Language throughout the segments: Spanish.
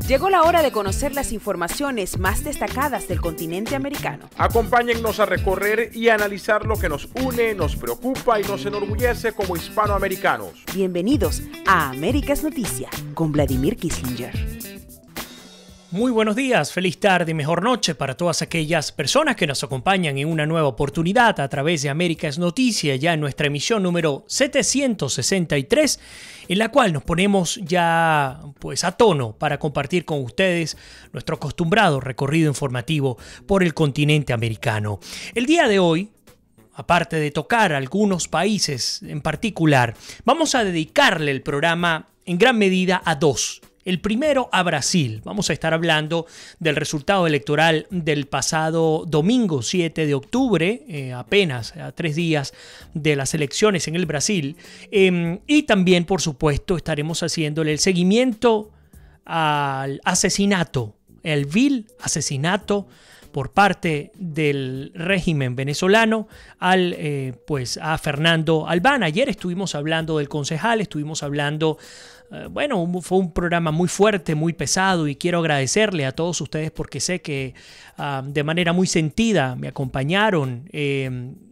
Llegó la hora de conocer las informaciones más destacadas del continente americano. Acompáñennos a recorrer y analizar lo que nos une, nos preocupa y nos enorgullece como hispanoamericanos. Bienvenidos a Américas Noticia con Vladimir Kissinger. Muy buenos días, feliz tarde y mejor noche para todas aquellas personas que nos acompañan en una nueva oportunidad a través de Américas Noticia, ya en nuestra emisión número 763, en la cual nos ponemos ya a tono para compartir con ustedes nuestro acostumbrado recorrido informativo por el continente americano. El día de hoy, aparte de tocar algunos países en particular, vamos a dedicarle el programa en gran medida a dos. El primero a Brasil. Vamos a estar hablando del resultado electoral del pasado domingo 7 de octubre, apenas a 3 días de las elecciones en el Brasil. Y también, por supuesto, estaremos haciéndole el seguimiento al asesinato, el vil asesinato por parte del régimen venezolano a Fernando Albán. Ayer estuvimos hablando del concejal, estuvimos hablando... fue un programa muy fuerte, muy pesado, y quiero agradecerle a todos ustedes porque sé que de manera muy sentida me acompañaron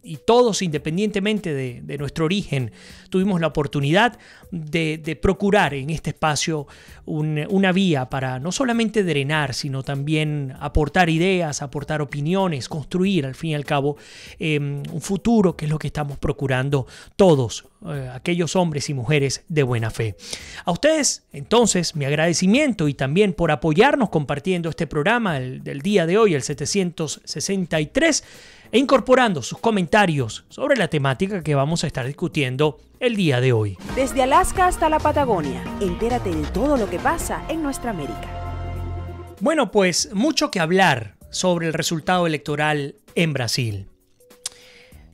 y todos, independientemente de nuestro origen, tuvimos la oportunidad de procurar en este espacio una vía para no solamente drenar, sino también aportar ideas, aportar opiniones, construir al fin y al cabo un futuro, que es lo que estamos procurando todos, aquellos hombres y mujeres de buena fe. A ustedes, entonces, mi agradecimiento, y también por apoyarnos compartiendo este programa del día de hoy, el 763, e incorporando sus comentarios sobre la temática que vamos a estar discutiendo el día de hoy. Desde Alaska hasta la Patagonia, entérate de todo lo que pasa en nuestra América. Bueno, pues mucho que hablar sobre el resultado electoral en Brasil.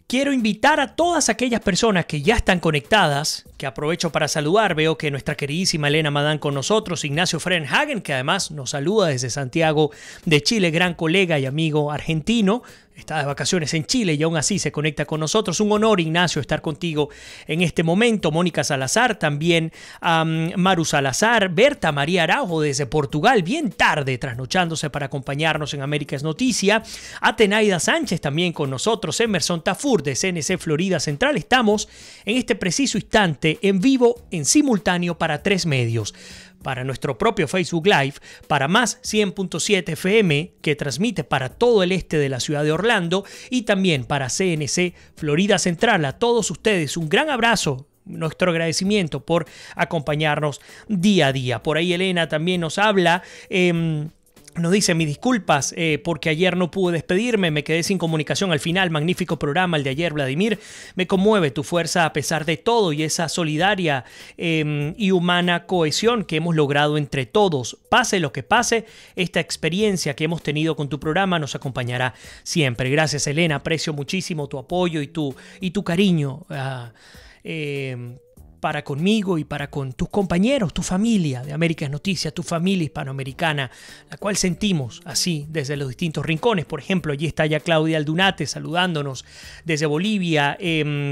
Quiero invitar a todas aquellas personas que ya están conectadas, que aprovecho para saludar. Veo que nuestra queridísima Elena Madán con nosotros, Ignacio Frenhagen, que además nos saluda desde Santiago de Chile, gran colega y amigo argentino. Está de vacaciones en Chile y aún así se conecta con nosotros. Un honor, Ignacio, estar contigo en este momento. Mónica Salazar, también Maru Salazar, Berta María Araujo desde Portugal, bien tarde, trasnochándose para acompañarnos en Américas Noticia. Atenaida Sánchez también con nosotros. Emerson Tafur de CNC Florida Central. Estamos en este preciso instante en vivo, en simultáneo para 3 medios. Para nuestro propio Facebook Live, para Más 100.7 FM, que transmite para todo el este de la ciudad de Orlando, y también para CNC Florida Central. A todos ustedes, un gran abrazo. Nuestro agradecimiento por acompañarnos día a día. Por ahí Elena también nos habla. Nos dice: mis disculpas porque ayer no pude despedirme, me quedé sin comunicación al final. Magnífico programa el de ayer, Vladimir. Me conmueve tu fuerza a pesar de todo y esa solidaria y humana cohesión que hemos logrado entre todos. Pase lo que pase, esta experiencia que hemos tenido con tu programa nos acompañará siempre. Gracias, Elena, aprecio muchísimo tu apoyo y tu cariño para conmigo y para con tus compañeros, tu familia de Américas Noticias, tu familia hispanoamericana, la cual sentimos así desde los distintos rincones. Por ejemplo, allí está ya Claudia Aldunate saludándonos desde Bolivia,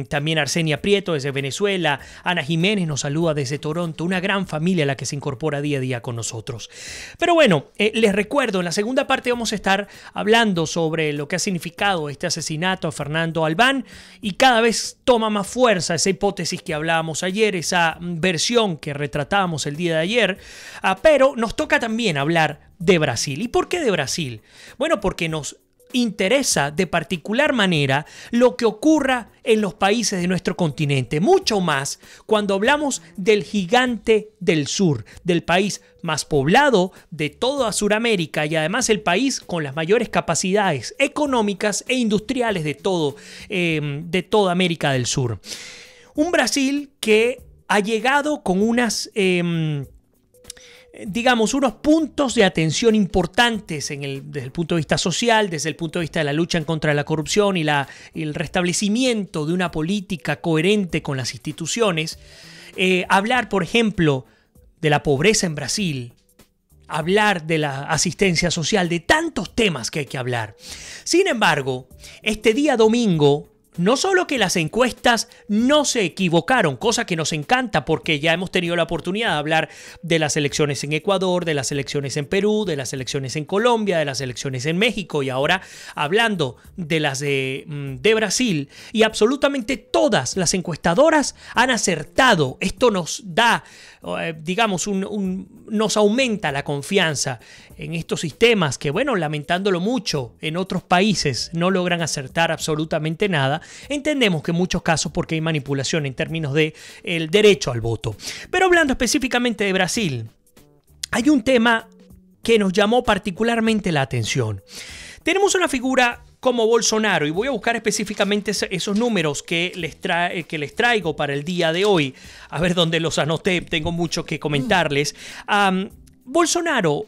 también Arsenia Prieto desde Venezuela, Ana Jiménez nos saluda desde Toronto, una gran familia a la que se incorpora día a día con nosotros. Pero bueno, les recuerdo, en la segunda parte vamos a estar hablando sobre lo que ha significado este asesinato a Fernando Albán, y cada vez toma más fuerza esa hipótesis que hablábamos ayer, esa versión que retratábamos el día de ayer, pero nos toca también hablar de Brasil. ¿Y por qué de Brasil? Bueno, porque nos interesa de particular manera lo que ocurra en los países de nuestro continente, mucho más cuando hablamos del gigante del sur, del país más poblado de toda Sudamérica y además el país con las mayores capacidades económicas e industriales de toda América del Sur. Un Brasil que ha llegado con unos puntos de atención importantes desde el punto de vista social, desde el punto de vista de la lucha en contra de la corrupción y el restablecimiento de una política coherente con las instituciones. Hablar, por ejemplo, de la pobreza en Brasil, hablar de la asistencia social, de tantos temas que hay que hablar. Sin embargo, este día domingo no solo que las encuestas no se equivocaron, cosa que nos encanta porque ya hemos tenido la oportunidad de hablar de las elecciones en Ecuador, de las elecciones en Perú, de las elecciones en Colombia, de las elecciones en México y ahora hablando de las de Brasil, y absolutamente todas las encuestadoras han acertado. Esto nos da, digamos, nos aumenta la confianza en estos sistemas que, bueno, lamentándolo mucho, en otros países no logran acertar absolutamente nada. Entendemos que en muchos casos porque hay manipulación en términos de el derecho al voto. Pero hablando específicamente de Brasil, hay un tema que nos llamó particularmente la atención. Tenemos una figura como Bolsonaro, y voy a buscar específicamente esos números que les traigo para el día de hoy, a ver dónde los anoté, tengo mucho que comentarles. Bolsonaro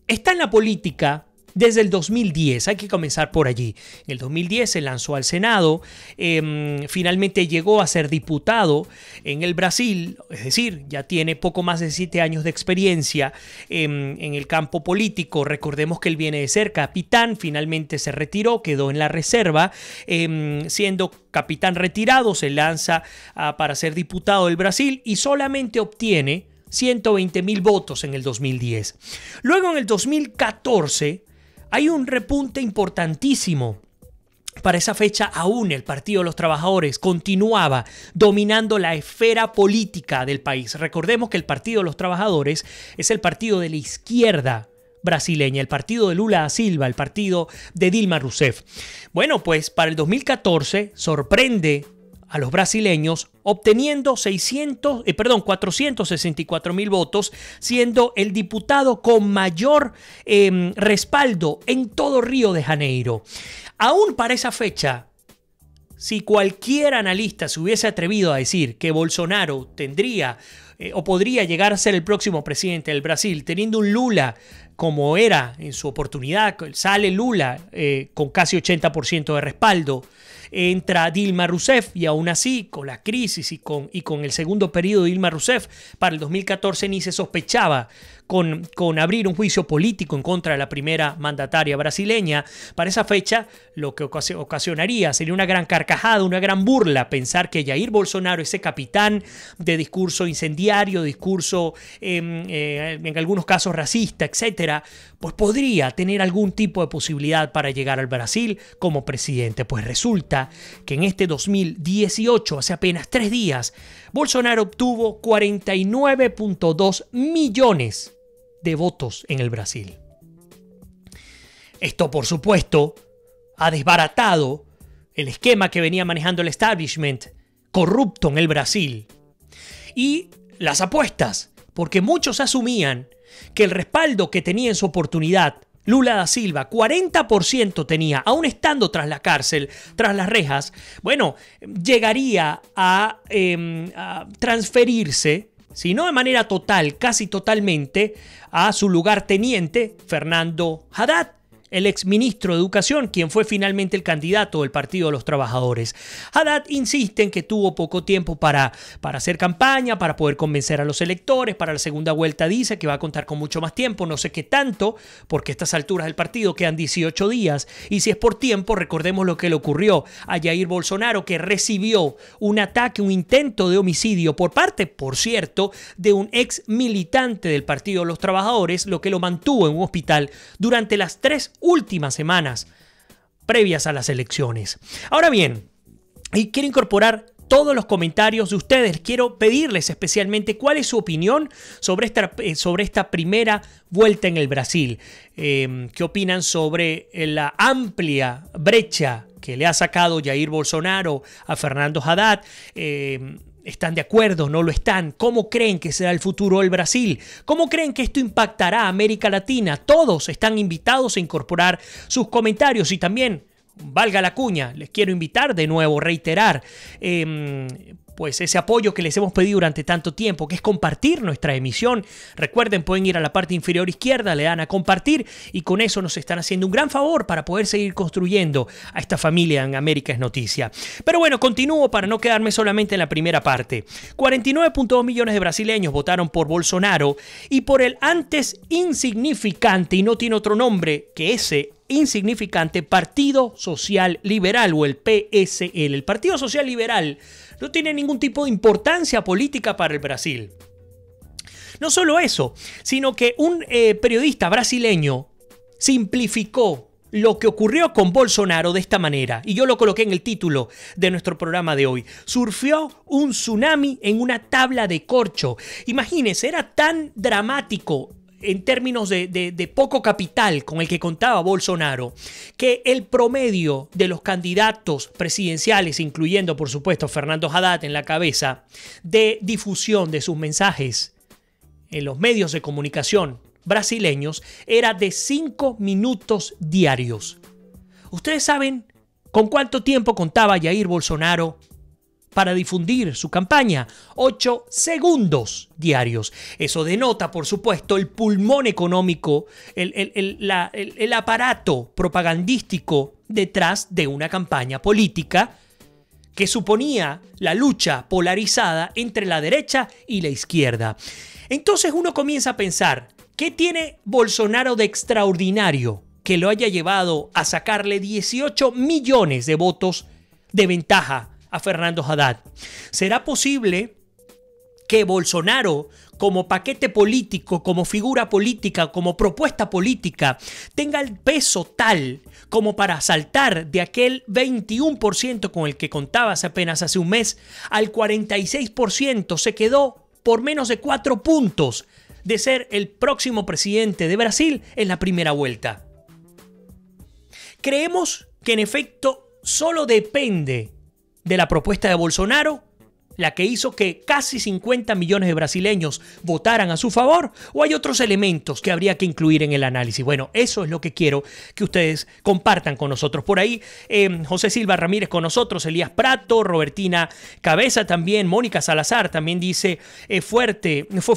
está en la política desde el 2010, hay que comenzar por allí. En el 2010 se lanzó al Senado, finalmente llegó a ser diputado en el Brasil, es decir, ya tiene poco más de 7 años de experiencia en el campo político. Recordemos que él viene de ser capitán, finalmente se retiró, quedó en la reserva, siendo capitán retirado, se lanza para ser diputado del Brasil y solamente obtiene 120.000 votos en el 2010. Luego en el 2014 hay un repunte importantísimo. Para esa fecha aún el Partido de los Trabajadores continuaba dominando la esfera política del país. Recordemos que el Partido de los Trabajadores es el partido de la izquierda brasileña, el partido de Lula da Silva, el partido de Dilma Rousseff. Bueno, pues para el 2014 sorprende a los brasileños obteniendo 464.000 votos, siendo el diputado con mayor respaldo en todo Río de Janeiro. Aún para esa fecha, si cualquier analista se hubiese atrevido a decir que Bolsonaro tendría o podría llegar a ser el próximo presidente del Brasil, teniendo un Lula como era en su oportunidad, sale Lula con casi 80% de respaldo, entra Dilma Rousseff y aún así con la crisis y con el segundo periodo de Dilma Rousseff para el 2014 ni se sospechaba con abrir un juicio político en contra de la primera mandataria brasileña. Para esa fecha lo que ocasionaría sería una gran carcajada, una gran burla pensar que Jair Bolsonaro, ese capitán de discurso incendiario, discurso en algunos casos racista, etcétera, pues podría tener algún tipo de posibilidad para llegar al Brasil como presidente. Pues resulta que en este 2018, hace apenas 3 días, Bolsonaro obtuvo 49.2 millones de votos en el Brasil. Esto, por supuesto, ha desbaratado el esquema que venía manejando el establishment corrupto en el Brasil. Y las apuestas, porque muchos asumían que el respaldo que tenía en su oportunidad Lula da Silva, 40% tenía, aún estando tras la cárcel, tras las rejas, bueno, llegaría a transferirse, si no de manera total, casi totalmente, a su lugarteniente, Fernando Haddad, el exministro de Educación, quien fue finalmente el candidato del Partido de los Trabajadores. Haddad insiste en que tuvo poco tiempo para hacer campaña, para poder convencer a los electores. Para la segunda vuelta dice que va a contar con mucho más tiempo, no sé qué tanto, porque a estas alturas del partido quedan 18 días. Y si es por tiempo, recordemos lo que le ocurrió a Jair Bolsonaro, que recibió un ataque, un intento de homicidio por parte, por cierto, de un ex militante del Partido de los Trabajadores, lo que lo mantuvo en un hospital durante las 3 últimas semanas previas a las elecciones. Ahora bien, y quiero incorporar todos los comentarios de ustedes. Quiero pedirles especialmente cuál es su opinión sobre esta primera vuelta en el Brasil. ¿Qué opinan sobre la amplia brecha que le ha sacado Jair Bolsonaro a Fernando Haddad? ¿Están de acuerdo? ¿No lo están? ¿Cómo creen que será el futuro del Brasil? ¿Cómo creen que esto impactará a América Latina? Todos están invitados a incorporar sus comentarios y también, valga la cuña, les quiero invitar de nuevo, reiterar, pues ese apoyo que les hemos pedido durante tanto tiempo, que es compartir nuestra emisión. Recuerden, pueden ir a la parte inferior izquierda, le dan a compartir y con eso nos están haciendo un gran favor para poder seguir construyendo a esta familia en América es Noticia. Pero bueno, continúo para no quedarme solamente en la primera parte. 49.2 millones de brasileños votaron por Bolsonaro y por el antes insignificante, y no tiene otro nombre que ese insignificante, Partido Social Liberal o el PSL. El Partido Social Liberal no tiene ningún tipo de importancia política para el Brasil. No solo eso, sino que un periodista brasileño simplificó lo que ocurrió con Bolsonaro de esta manera, y yo lo coloqué en el título de nuestro programa de hoy: surfió un tsunami en una tabla de corcho. Imagínense, era tan dramático en términos de poco capital con el que contaba Bolsonaro, que el promedio de los candidatos presidenciales, incluyendo por supuesto Fernando Haddad en la cabeza, de difusión de sus mensajes en los medios de comunicación brasileños, era de 5 minutos diarios. ¿Ustedes saben con cuánto tiempo contaba Jair Bolsonaro para difundir su campaña? 8 segundos diarios. Eso denota, por supuesto, el pulmón económico, el aparato propagandístico detrás de una campaña política que suponía la lucha polarizada entre la derecha y la izquierda. Entonces uno comienza a pensar, ¿qué tiene Bolsonaro de extraordinario que lo haya llevado a sacarle 18 millones de votos de ventaja a Fernando Haddad? ¿Será posible que Bolsonaro, como paquete político, como figura política, como propuesta política, tenga el peso tal como para saltar de aquel 21% con el que contaba apenas hace un mes al 46%? Se quedó por menos de 4 puntos de ser el próximo presidente de Brasil en la primera vuelta. Creemos que en efecto solo depende de la propuesta de Bolsonaro la que hizo que casi 50 millones de brasileños votaran a su favor, o hay otros elementos que habría que incluir en el análisis. Bueno, eso es lo que quiero que ustedes compartan con nosotros. Por ahí, José Silva Ramírez con nosotros, Elías Prato, Robertina Cabeza también, Mónica Salazar también dice, fue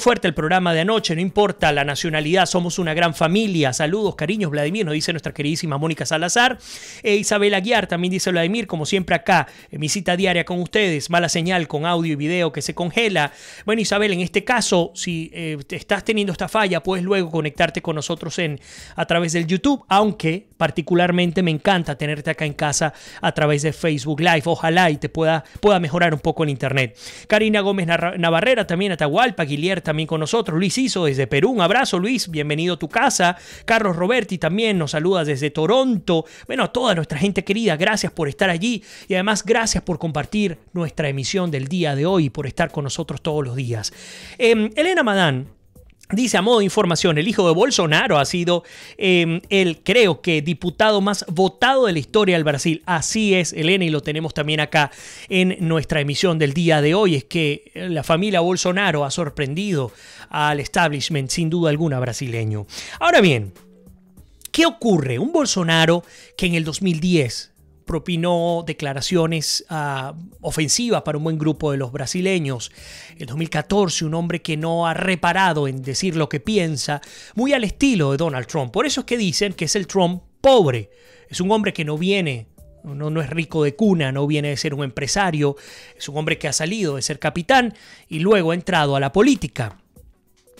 fuerte el programa de anoche, no importa la nacionalidad, somos una gran familia. Saludos, cariños, Vladimir, nos dice nuestra queridísima Mónica Salazar. Isabel Aguiar también dice, Vladimir, como siempre acá, mi cita diaria con ustedes, mala señal con audio y video que se congela. Bueno, Isabel, en este caso, si estás teniendo esta falla, puedes luego conectarte con nosotros a través del YouTube, aunque particularmente me encanta tenerte acá en casa a través de Facebook Live. Ojalá y te pueda mejorar un poco el internet. Karina Gómez Navarrera también, Atahualpa, Guilier también con nosotros. Luis Iso desde Perú, un abrazo, Luis, bienvenido a tu casa. Carlos Roberti también nos saluda desde Toronto. Bueno, a toda nuestra gente querida, gracias por estar allí y además gracias por compartir nuestra emisión del día de hoy y por estar con nosotros todos los días. Elena Madán dice, a modo de información, el hijo de Bolsonaro ha sido el, creo que, diputado más votado de la historia del Brasil. Así es, Elena, y lo tenemos también acá en nuestra emisión del día de hoy. Es que la familia Bolsonaro ha sorprendido al establishment, sin duda alguna, brasileño. Ahora bien, ¿qué ocurre? Un Bolsonaro que en el 2010 propinó declaraciones ofensivas para un buen grupo de los brasileños. En 2014, un hombre que no ha reparado en decir lo que piensa, muy al estilo de Donald Trump. Por eso es que dicen que es el Trump pobre. Es un hombre que no es rico de cuna, no viene de ser un empresario. Es un hombre que ha salido de ser capitán y luego ha entrado a la política.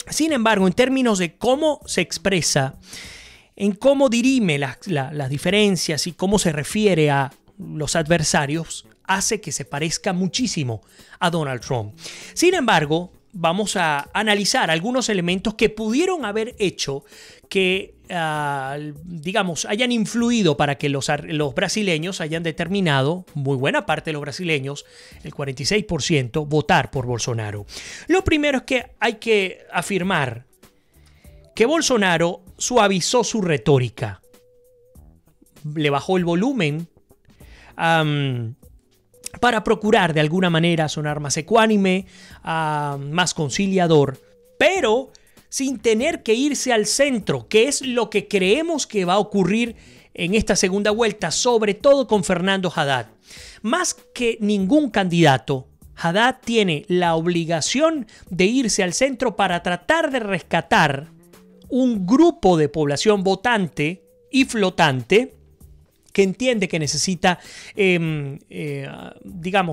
Sin embargo, en términos de cómo se expresa, en cómo dirime las diferencias y cómo se refiere a los adversarios, hace que se parezca muchísimo a Donald Trump. Sin embargo, vamos a analizar algunos elementos que pudieron haber hecho que, digamos, hayan influido para que los brasileños hayan determinado, muy buena parte de los brasileños, el 46%, votar por Bolsonaro. Lo primero es que hay que afirmar que Bolsonaro suavizó su retórica, le bajó el volumen para procurar de alguna manera sonar más ecuánime, más conciliador, pero sin tener que irse al centro, que es lo que creemos que va a ocurrir en esta segunda vuelta, sobre todo con Fernando Haddad. Más que ningún candidato, Haddad tiene la obligación de irse al centro para tratar de rescatar un grupo de población votante y flotante que entiende que necesita,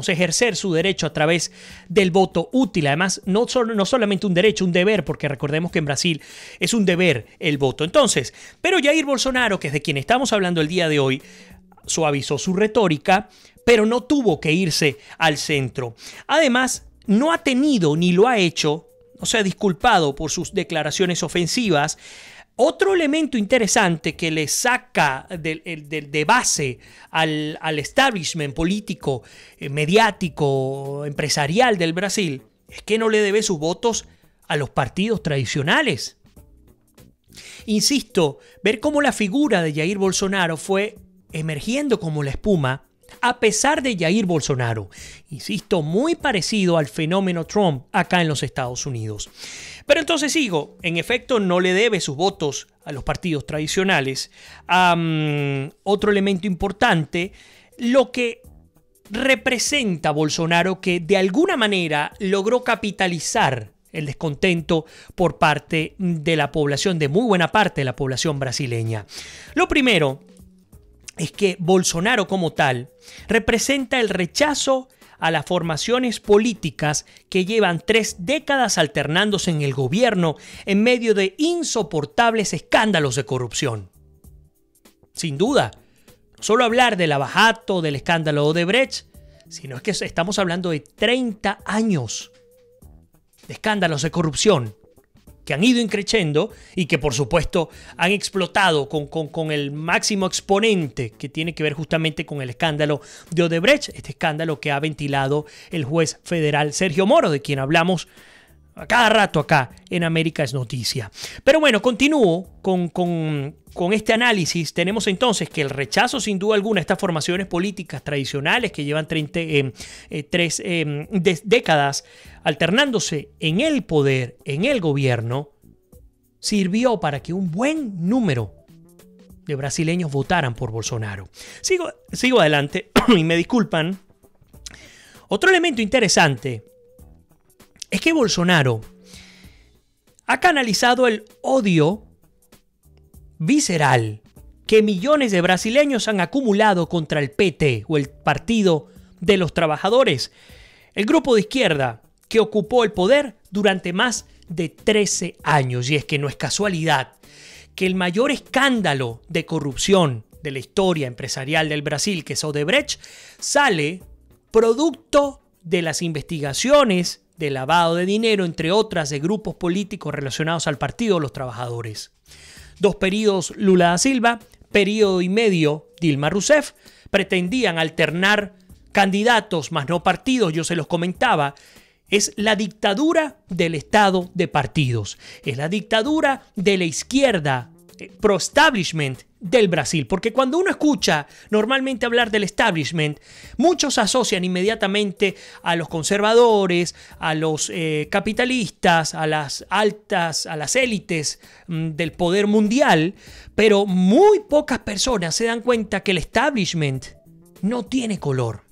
ejercer su derecho a través del voto útil. Además, no solamente un derecho, un deber, porque recordemos que en Brasil es un deber el voto. Entonces, pero Jair Bolsonaro, que es de quien estamos hablando el día de hoy, suavizó su retórica, pero no tuvo que irse al centro. Además, no ha tenido ni lo ha hecho, no se ha disculpado por sus declaraciones ofensivas. Otro elemento interesante que le saca de base al establishment político, mediático, empresarial del Brasil, es que no le debe sus votos a los partidos tradicionales. Insisto, ver cómo la figura de Jair Bolsonaro fue emergiendo como la espuma a pesar de Jair Bolsonaro. Insisto, muy parecido al fenómeno Trump acá en los Estados Unidos. Pero entonces sigo, en efecto no le debe sus votos a los partidos tradicionales. Otro elemento importante, lo que representa Bolsonaro, que de alguna manera logró capitalizar el descontento por parte de la población, de muy buena parte de la población brasileña. Lo primero es que Bolsonaro como tal representa el rechazo a las formaciones políticas que llevan 3 décadas alternándose en el gobierno en medio de insoportables escándalos de corrupción. Sin duda, no solo hablar de Lava Jato, del escándalo Odebrecht, sino es que estamos hablando de 30 años de escándalos de corrupción que han ido increciendo y que por supuesto han explotado con el máximo exponente que tiene que ver justamente con el escándalo de Odebrecht, este escándalo que ha ventilado el juez federal Sergio Moro, de quien hablamos a cada rato acá en América es Noticia. Pero bueno, continúo con este análisis. Tenemos entonces que el rechazo sin duda alguna a estas formaciones políticas tradicionales que llevan 3 décadas alternándose en el poder, en el gobierno, sirvió para que un buen número de brasileños votaran por Bolsonaro. Sigo adelante y me disculpan. Otro elemento interesante es que Bolsonaro ha canalizado el odio visceral que millones de brasileños han acumulado contra el PT o el Partido de los Trabajadores, el grupo de izquierda que ocupó el poder durante más de 13 años. Y es que no es casualidad que el mayor escándalo de corrupción de la historia empresarial del Brasil, que es Odebrecht, sale producto de las investigaciones de lavado de dinero, entre otras, de grupos políticos relacionados al Partido de los Trabajadores. 2 periodos Lula da Silva, periodo y medio Dilma Rousseff, pretendían alternar candidatos más no partidos, yo se los comentaba. Es la dictadura del Estado de partidos, es la dictadura de la izquierda pro-establishment del Brasil, porque cuando uno escucha normalmente hablar del establishment, muchos asocian inmediatamente a los conservadores, a los capitalistas, a las élites del poder mundial, pero muy pocas personas se dan cuenta que el establishment no tiene color.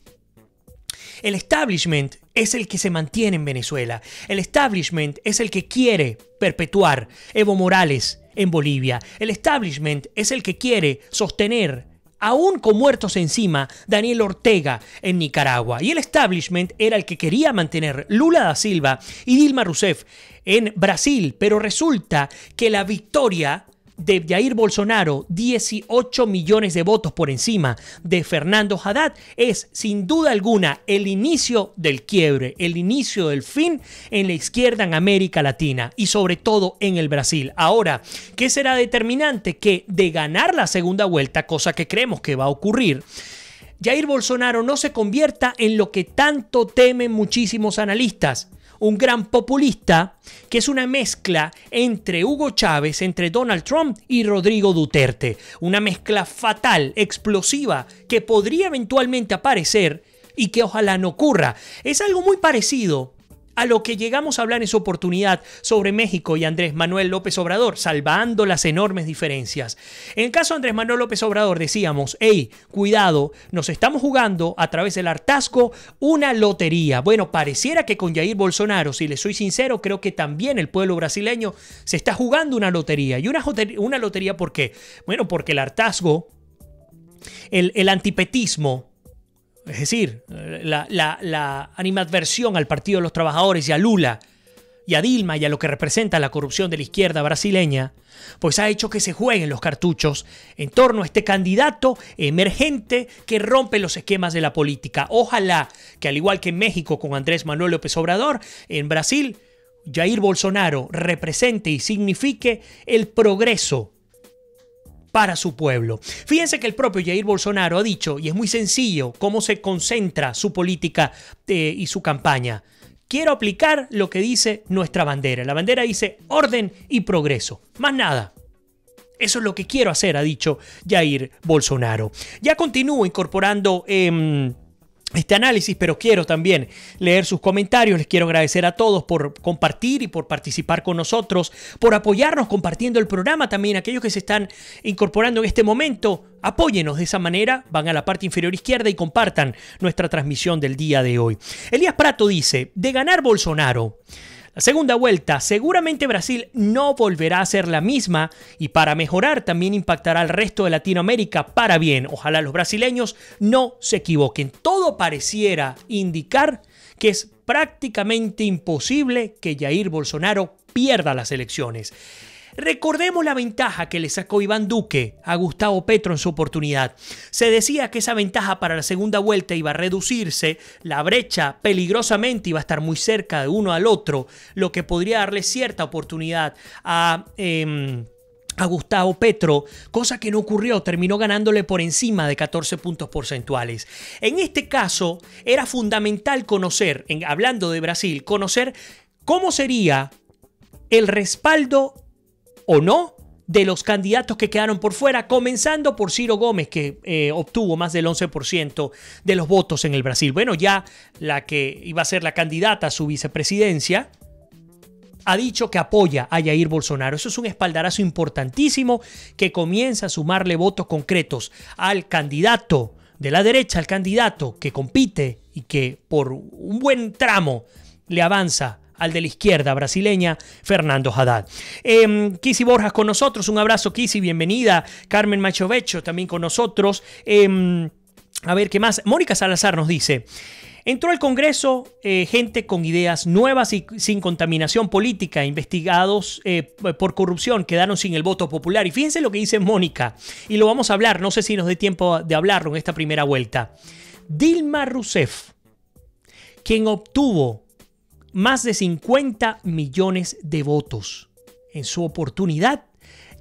El establishment es el que se mantiene en Venezuela. El establishment es el que quiere perpetuar Evo Morales en Bolivia. El establishment es el que quiere sostener, aún con muertos encima, Daniel Ortega en Nicaragua. Y el establishment era el que quería mantener Lula da Silva y Dilma Rousseff en Brasil. Pero resulta que la victoria de Jair Bolsonaro, 18 millones de votos por encima de Fernando Haddad, es sin duda alguna el inicio del quiebre, el inicio del fin en la izquierda en América Latina y sobre todo en el Brasil. Ahora, ¿qué será determinante? Que de ganar la segunda vuelta, cosa que creemos que va a ocurrir, Jair Bolsonaro no se convierta en lo que tanto temen muchísimos analistas, un gran populista que es una mezcla entre Hugo Chávez, entre Donald Trump y Rodrigo Duterte. Una mezcla fatal, explosiva, que podría eventualmente aparecer y que ojalá no ocurra. Es algo muy parecido a lo que llegamos a hablar en su oportunidad sobre México y Andrés Manuel López Obrador, salvando las enormes diferencias. En el caso de Andrés Manuel López Obrador decíamos, hey, cuidado, nos estamos jugando a través del hartazgo una lotería. Bueno, pareciera que con Jair Bolsonaro, si le soy sincero, creo que también el pueblo brasileño se está jugando una lotería. ¿Y una lotería por qué? Bueno, porque el hartazgo, el antipetismo, es decir, la animadversión al Partido de los Trabajadores y a Lula y a Dilma y a lo que representa la corrupción de la izquierda brasileña, pues ha hecho que se jueguen los cartuchos en torno a este candidato emergente que rompe los esquemas de la política. Ojalá que, al igual que en México con Andrés Manuel López Obrador, en Brasil, Jair Bolsonaro represente y signifique el progreso para su pueblo. Fíjense que el propio Jair Bolsonaro ha dicho, y es muy sencillo cómo se concentra su política y su campaña. Quiero aplicar lo que dice nuestra bandera. La bandera dice orden y progreso. Más nada. Eso es lo que quiero hacer, ha dicho Jair Bolsonaro. Ya continúo incorporando este análisis, pero quiero también leer sus comentarios. Les quiero agradecer a todos por compartir y por participar con nosotros, por apoyarnos compartiendo el programa también. Aquellos que se están incorporando en este momento, apóyenos de esa manera, van a la parte inferior izquierda y compartan nuestra transmisión del día de hoy. Elías Prato dice, de ganar Bolsonaro la segunda vuelta, seguramente Brasil no volverá a ser la misma y para mejorar también impactará al resto de Latinoamérica para bien. Ojalá los brasileños no se equivoquen. Todo pareciera indicar que es prácticamente imposible que Jair Bolsonaro pierda las elecciones. Recordemos la ventaja que le sacó Iván Duque a Gustavo Petro en su oportunidad. Se decía que esa ventaja para la segunda vuelta iba a reducirse, la brecha peligrosamente iba a estar muy cerca de uno al otro, lo que podría darle cierta oportunidad a Gustavo Petro, cosa que no ocurrió, terminó ganándole por encima de 14 puntos porcentuales. En este caso, era fundamental conocer, hablando de Brasil, conocer cómo sería el respaldo o no de los candidatos que quedaron por fuera, comenzando por Ciro Gómez, que obtuvo más del 11% de los votos en el Brasil. Bueno, ya la que iba a ser la candidata a su vicepresidencia ha dicho que apoya a Jair Bolsonaro. Eso es un espaldarazo importantísimo que comienza a sumarle votos concretos al candidato de la derecha, al candidato que compite y que por un buen tramo le avanza al de la izquierda brasileña, Fernando Haddad. Kisi Borjas con nosotros, un abrazo Kisi, bienvenida. Carmen Machovecho también con nosotros. A ver, ¿qué más? Mónica Salazar nos dice, entró al Congreso gente con ideas nuevas y sin contaminación política, investigados por corrupción, quedaron sin el voto popular. Y fíjense lo que dice Mónica, y lo vamos a hablar, no sé si nos dé tiempo de hablarlo en esta primera vuelta. Dilma Rousseff, quien obtuvo más de 50 millones de votos en su oportunidad,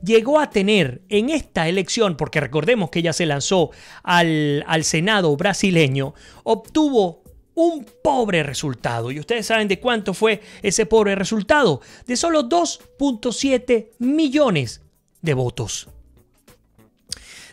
llegó a tener en esta elección, porque recordemos que ella se lanzó al Senado brasileño, obtuvo un pobre resultado. Y ustedes saben de cuánto fue ese pobre resultado, de solo 2.7 millones de votos.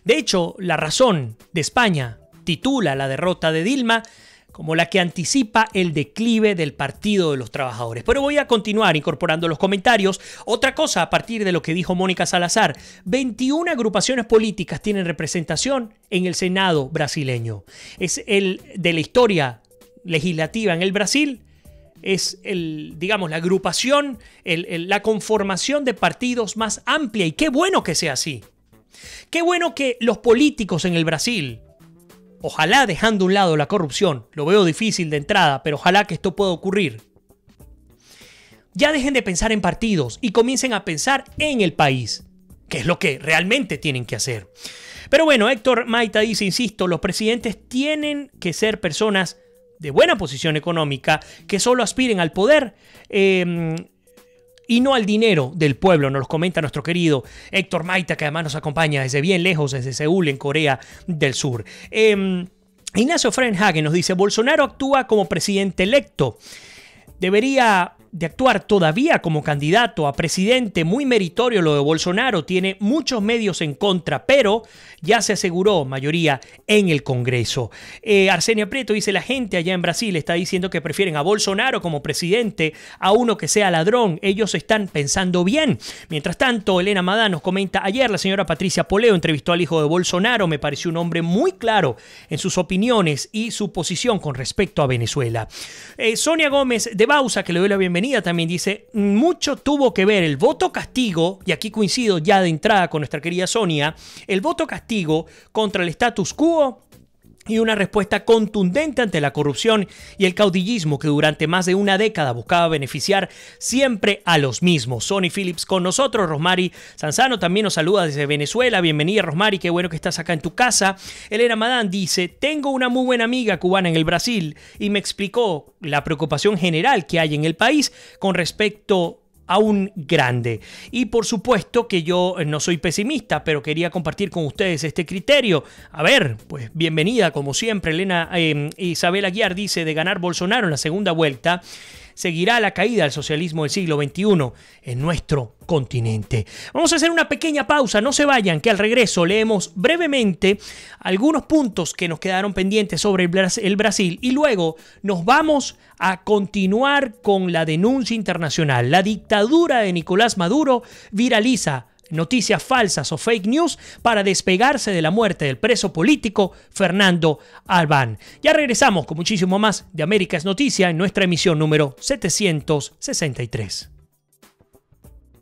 De hecho, La Razón de España titula la derrota de Dilma como la que anticipa el declive del Partido de los Trabajadores. Pero voy a continuar incorporando los comentarios. Otra cosa a partir de lo que dijo Mónica Salazar, 21 agrupaciones políticas tienen representación en el Senado brasileño. Es el de la historia legislativa en el Brasil, es digamos, la agrupación, la conformación de partidos más amplia, y qué bueno que sea así. Qué bueno que los políticos en el Brasil, ojalá dejando a un lado la corrupción, lo veo difícil de entrada, pero ojalá que esto pueda ocurrir, ya dejen de pensar en partidos y comiencen a pensar en el país, que es lo que realmente tienen que hacer. Pero bueno, Héctor Maita dice, insisto, los presidentes tienen que ser personas de buena posición económica, que solo aspiren al poder y no al dinero del pueblo, nos lo comenta nuestro querido Héctor Maita, que además nos acompaña desde bien lejos, desde Seúl, en Corea del Sur. Ignacio Frenhagen nos dice, Bolsonaro actúa como presidente electo. Debería de actuar todavía como candidato a presidente. Muy meritorio lo de Bolsonaro, tiene muchos medios en contra, pero ya se aseguró mayoría en el Congreso. Arsenia Prieto dice: la gente allá en Brasil está diciendo que prefieren a Bolsonaro como presidente a uno que sea ladrón. Ellos están pensando bien. Mientras tanto, Elena Madá nos comenta: ayer la señora Patricia Poleo entrevistó al hijo de Bolsonaro. Me pareció un hombre muy claro en sus opiniones y su posición con respecto a Venezuela. Sonia Gómez de Bausa, que le doy la bienvenida, también dice: mucho tuvo que ver el voto castigo, y aquí coincido ya de entrada con nuestra querida Sonia, el voto castigo contra el status quo y una respuesta contundente ante la corrupción y el caudillismo que durante más de una década buscaba beneficiar siempre a los mismos. Sonny Phillips con nosotros. Rosmary Sanzano también nos saluda desde Venezuela. Bienvenida, Rosmary, qué bueno que estás acá en tu casa. Elena Madán dice: tengo una muy buena amiga cubana en el Brasil y me explicó la preocupación general que hay en el país con respecto a un grande. Y por supuesto que yo no soy pesimista, pero quería compartir con ustedes este criterio. A ver, pues bienvenida como siempre. Elena Isabel Aguiar dice: de ganar Bolsonaro en la segunda vuelta, seguirá la caída del socialismo del siglo XXI en nuestro continente. Vamos a hacer una pequeña pausa, no se vayan, que al regreso leemos brevemente algunos puntos que nos quedaron pendientes sobre el Brasil y luego nos vamos a continuar con la denuncia internacional. La dictadura de Nicolás Maduro viraliza noticias falsas o fake news para despegarse de la muerte del preso político Fernando Albán. Ya regresamos con muchísimo más de América es Noticia en nuestra emisión número 763.